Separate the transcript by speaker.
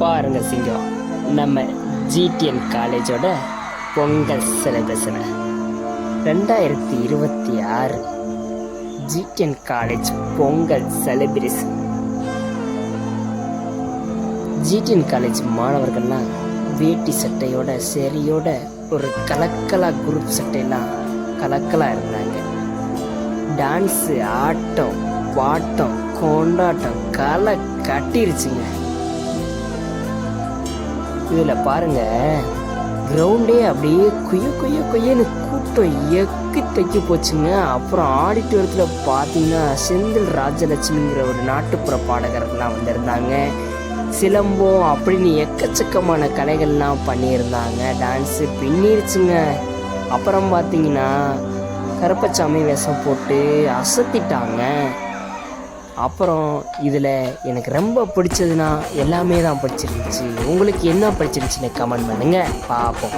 Speaker 1: பாருங்க சிங்கம், நம்ம ஜிடிஎன் காலேஜோட Pongal celebration 2026 GDN college Pongal celebration. GDN college மாணவர்கள்லாம் வேட்டி சட்டையோட சரியோட ஒரு கலக்கலா குரூப் சட்டையெல்லாம் கலக்கலா இருந்தாங்க. டான்ஸு, ஆட்டம், பாட்டம், கொண்டாட்டம் களை கட்டிருச்சுங்க. இதில் பாருங்க, கிரவுண்டே அப்படியே குய்யன்னு கூட்டம் எக்கு தைக்க போச்சுங்க. அப்புறம் ஆடிட்டோரியத்தில் பார்த்தீங்கன்னா செந்தில் ராஜலட்சுமிங்கிற ஒரு நாட்டுப்புற பாடகர்கள்லாம் வந்திருந்தாங்க. சிலம்பம் அப்படின்னு எக்கச்சக்கமான கலைகள்லாம் பண்ணியிருந்தாங்க. டான்ஸு பின்னிருச்சுங்க. அப்புறம் பார்த்தீங்கன்னா கருப்பச்சாமி வேஷம் போட்டு அசத்திட்டாங்க. அப்புறம் இதில் எனக்கு ரொம்ப பிடிச்சதுன்னா எல்லாமே தான் பிடிச்சிருந்துச்சு. உங்களுக்கு என்ன பிடிச்சிருந்துச்சுன்னு கமெண்ட் பண்ணுங்கள், பார்ப்போம்.